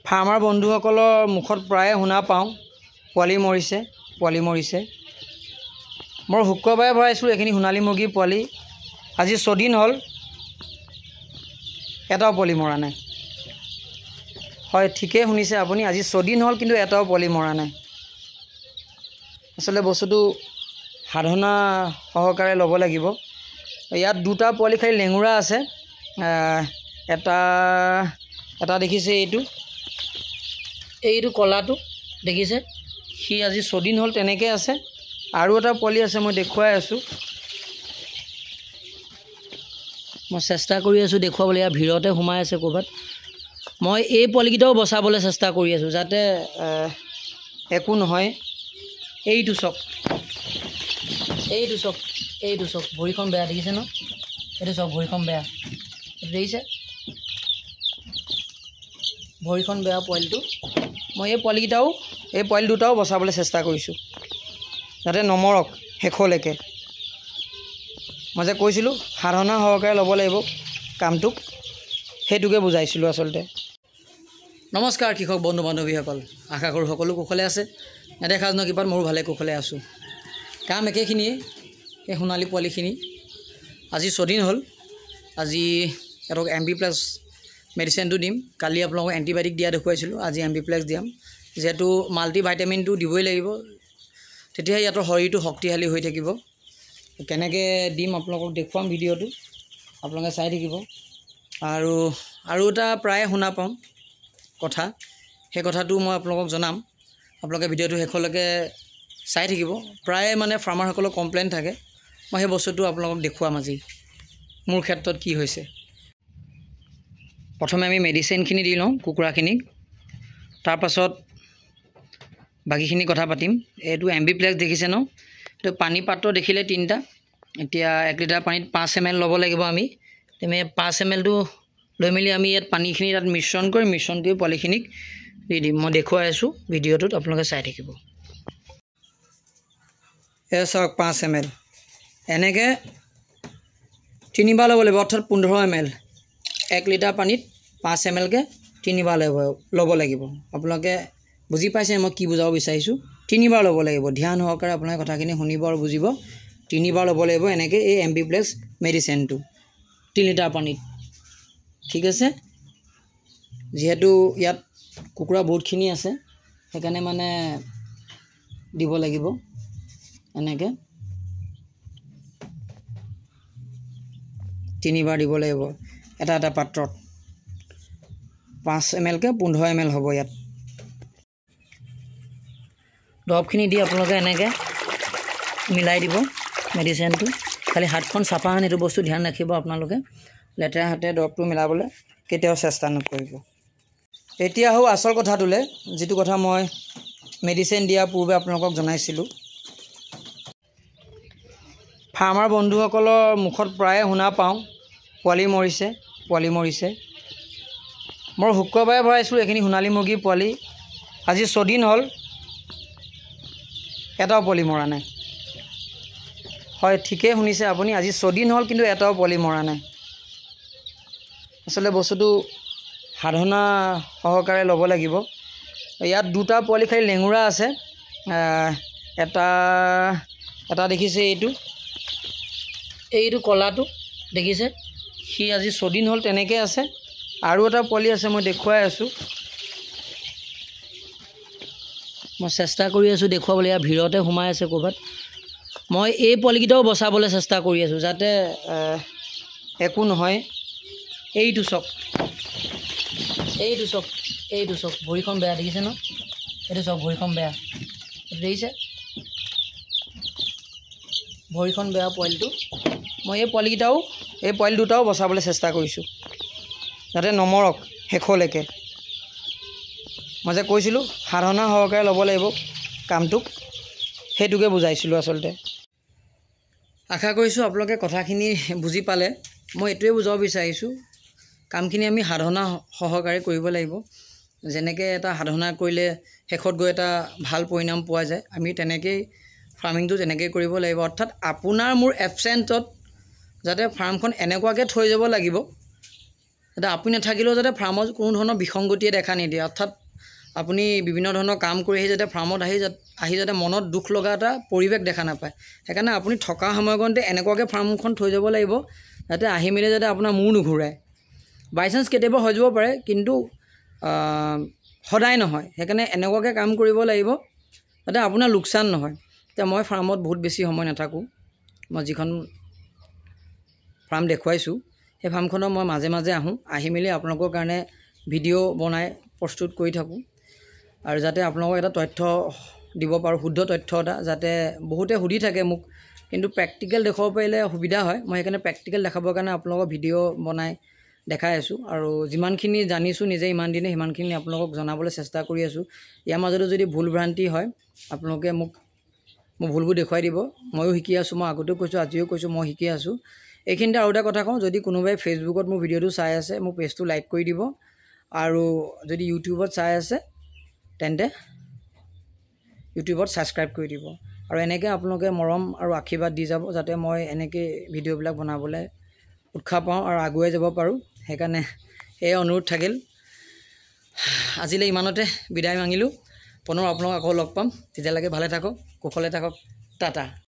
Farmer বন্ধুসকলৰ মুখত প্ৰায়ে শুনা পাওঁ পোৱালি মৰিছে মই শুক্ৰবাৰে ভৰাইছিলোঁ এইখিনি সোণালী মুৰ্গীৰ পোৱালি আজি 6 দিন হ'ল এটাও পোৱালি মৰা নাই হয় ঠিকই শুনিছে আপুনি আজি 6 দিন হ'ল কিন্তু এটাও পোৱালি মৰা নাই আসলে বস্তুটো সাধনা সহকাৰে ল'ব লাগিব ইয়াত দুটা পোৱালি খালি লেঙুৰা আছে এটা দেখিছে এইটো কলাটো দেখিছে সি আজি 6 দিন হ'ল তেনেকৈ আছে আৰু এটা পোৱালি আছে মই দেখুৱাই আছোঁ মই চেষ্টা কৰি আছোঁ দেখুৱাবলৈ ইয়াৰ ভিৰতে সোমাই আছে ক'ৰবাত মই এই পোৱালিকেইটাও বচাবলৈ চেষ্টা কৰি আছোঁ যাতে একো নহয় এইটো চক ভৰিখন বেয়া দেখিছে ন এইটো চক ভৰিখন বেয়া দেখিছে ভৰিখন বেয়া পোৱালিটো মই এই পোৱালি দুটাও বচাবলৈ চেষ্টা কৰিছোঁ যাতে নমৰক শেষলৈকে মই যে কৈছিলোঁ সাধনা সহকাৰে ল'ব লাগিব কামটোক সেইটোকে বুজাইছিলোঁ আচলতে নমস্কাৰ কৃষক বন্ধু বান্ধৱীসকল আশা কৰোঁ সকলো কুশলে আছে নেদেখা জনক কিপাত মোৰো ভালে কুশলে আছোঁ কাম একেখিনিয়ে এই সোণালী পোৱালিখিনি আজি 6 দিন হ'ল আজি এটক MB+ মেডিচিনটো দিম কালি আপোনালোকক এণ্টিবায়'টিক দিয়া দেখুৱাইছিলোঁ আজি MB+ দিম যেহেতু মাল্টিভাইটামিনটো দিবই লাগিব তেতিয়াহে ইয়াতৰ শৰীৰটো শক্তিশালী হৈ থাকিব কেনেকৈ দিম আপোনালোকক দেখুৱাম ভিডিঅ'টো আপোনালোকে চাই থাকিব আৰু এটা প্ৰায় শুনা পাওঁ কথা সেই কথাটো মই আপোনালোকক জনাম আপোনালোকে ভিডিঅ'টো শেষলৈকে চাই থাকিব প্ৰায় মানে ফাৰ্মাৰসকলৰ কমপ্লেইন থাকে মই সেই বস্তুটো আপোনালোকক দেখুৱাম আজি মোৰ ক্ষেত্ৰত কি হৈছে প্ৰথমে আমি মেডিচিনখিনি দি লওঁ কুকুৰাখিনিক তাৰপাছত বাকীখিনি কথা পাতিম এইটো MB+ দেখিছে ন এইটো পানী পাত্ৰ দেখিলে 3টা এতিয়া 1 লিটাৰ পানীত 5 ml ল'ব লাগিব আমি তেনে 5 mlটো লৈ মেলি আমি ইয়াত পানীখিনি তাত মিশ্ৰণ কৰি পোৱালিখিনিক দি দিম মই দেখুৱাই আছোঁ ভিডিঅ'টোত আপোনালোকে চাই থাকিব এই চাওক 5 ml এনেকৈ 3 বাৰ ল'ব লাগিব অৰ্থাৎ 15 ml 1 লিটাৰ পানীত 5 mlকৈ 3 বাৰ ল'ব লাগিব আপোনালোকে বুজি পাইছে মই কি বুজাব বিচাৰিছোঁ 3 বাৰ ল'ব লাগিব ধ্যান সহকাৰে আপোনালোকে কথাখিনি শুনিব আৰু বুজিব 3 বাৰ ল'ব লাগিব এনেকৈ এই MB+ মেডিচিনটো 3 লিটাৰ পানীত ঠিক আছে যেহেতু ইয়াত কুকুৰা বহুতখিনি আছে সেইকাৰণে মানে দিব লাগিব এনেকৈ 3 বাৰ দিব লাগিব এটা পাত্ৰত 5 mlকৈ 15 ml হ'ব ইয়াত দৰৱখিনি দি আপোনালোকে এনেকৈ মিলাই দিব মেডিচিনটো খালি হাতখন চাফা হয় এইটো বস্তু ধ্যান ৰাখিব আপোনালোকে লেতেৰা হাতে দৰৱটো মিলাবলৈ কেতিয়াও চেষ্টা নকৰিব এতিয়া হও আচল কথাটোলৈ যিটো কথা মই মেডিচিন দিয়াৰ পূৰ্বে আপোনালোকক জনাইছিলোঁ ফাৰ্মাৰ বন্ধুসকলৰ মুখত প্ৰায়ে শুনা পাওঁ পোৱালি মৰিছে মই শুক্ৰবাৰে ভৰাইছিলোঁ এইখিনি সোণালী মুৰ্গীৰ পোৱালি আজি 6 দিন হ'ল এটাও পোৱালি মৰা নাই হয় ঠিকই শুনিছে আপুনি আজি 6 দিন হ'ল কিন্তু এটাও পোৱালি মৰা নাই আসলে বস্তুটো সাধনা সহকাৰে ল'ব লাগিব ইয়াত দুটা পোৱালি খালি লেঙুৰা আছে এটা দেখিছে এইটো কলাটো দেখিছে সি আজি 6 দিন হ'ল তেনেকৈ আছে আৰু এটা পোৱালি আছে মই দেখুৱাই আছোঁ মই চেষ্টা কৰি আছোঁ দেখুৱাবলৈ ইয়াৰ ভিৰতে সোমাই আছে ক'ৰবাত মই এই পোৱালিকেইটাও বচাবলৈ চেষ্টা কৰি আছোঁ যাতে একো নহয় এইটো চক ভৰিখন বেয়া দেখিছে ন এইটো চক ভৰিখন বেয়া দেখিছে ভৰিখন বেয়া পোৱালিটো মই এই পোৱালি দুটাও বচাবলৈ চেষ্টা কৰিছোঁ যাতে নমৰক শেষলৈকে মই যে কৈছিলোঁ সাধনা সহকাৰে ল'ব লাগিব কামটোক সেইটোকে বুজাইছিলোঁ আচলতে আশা কৰিছোঁ আপোনালোকে কথাখিনি বুজি পালে মই এইটোৱে বুজাব বিচাৰিছোঁ কামখিনি আমি সাধনা সহকাৰে কৰিব লাগিব যেনেকৈ এটা সাধনা কৰিলে শেষত গৈ এটা ভাল পৰিণাম পোৱা যায় আমি তেনেকৈয়ে ফাৰ্মিংটো তেনেকৈ কৰিব লাগিব অৰ্থাৎ আপোনাৰ মোৰ এবচেণ্টত যাতে ফাৰ্মখন এনেকুৱাকৈ থৈ যাব লাগিব যাতে আপুনি নাথাকিলেও যাতে ফাৰ্মত কোনো ধৰণৰ বিসংগতিয়ে দেখা নিদিয়ে, অৰ্থাৎ আপুনি বিভিন্ন ধৰণৰ কাম কৰি আহি যাতে ফাৰ্মত আহি যাতে মনত দুখ লগা এটা পৰিৱেশ দেখা নাপায়। সেইকাৰণে আপুনি থকা সময়কণতে এনেকুৱাকৈ ফাৰ্মখন থৈ যাব লাগিব যাতে আহি মেলি যাতে আপোনাৰ মূৰ নুঘূৰায়। বাই চান্স কেতিয়াবা হৈ যাব পাৰে, কিন্তু সদায় নহয়। সেইকাৰণে এনেকুৱাকৈ কাম কৰিব লাগিব যাতে আপোনাৰ লোকচান নহয়। এতিয়া মই ফাৰ্মত বহুত বেছি সময় নাথাকোঁ। মই যিখন ফাৰ্ম দেখুৱাইছোঁ সেই ফাৰ্মখনত মই মাজে মাজে আহি মেলি আপোনালোকৰ কাৰণে ভিডিঅ' বনাই প্ৰস্তুত কৰি থাকোঁ, আৰু যাতে আপোনালোকক এটা তথ্য দিব পাৰোঁ, শুদ্ধ তথ্য এটা। যাতে বহুতে সুধি থাকে মোক, কিন্তু প্ৰেক্টিকেল দেখুৱাব পাৰিলে সুবিধা হয়। মই সেইকাৰণে প্ৰেক্টিকেল দেখাবৰ কাৰণে আপোনালোকক ভিডিঅ' বনাই দেখাই আছোঁ, আৰু যিমানখিনি জানিছোঁ নিজে ইমান দিনে সিমানখিনি আপোনালোকক জনাবলৈ চেষ্টা কৰি আছোঁ। ইয়াৰ মাজতো যদি ভুল ভ্ৰান্তি হয় আপোনালোকে মোক মোৰ ভুলবোৰ দেখুৱাই দিব। ময়ো শিকি আছোঁ, মই আগতেও কৈছোঁ আজিও কৈছোঁ মই শিকি আছোঁ। এইখিনিতে আৰু এটা কথা কওঁ, যদি কোনোবাই ফেচবুকত মোৰ ভিডিঅ'টো চাই আছে মোৰ পেজটো লাইক কৰি দিব, আৰু যদি ইউটিউবত চাই আছে তেন্তে ইউটিউবত ছাবস্ক্ৰাইব কৰি দিব। আৰু এনেকৈ আপোনালোকে মৰম আৰু আশীৰ্বাদ দি যাব যাতে মই এনেকৈ ভিডিঅ'বিলাক বনাবলৈ উৎসাহ পাওঁ আৰু আগুৱাই যাব পাৰোঁ। সেইকাৰণে এই অনুৰোধ থাকিল। আজিলৈ ইমানতে বিদায় মাগিলোঁ। পুনৰ আপোনালোকক আকৌ লগ পাম। তেতিয়ালৈকে ভালে থাকক, কুশলে থাকক। টাটা।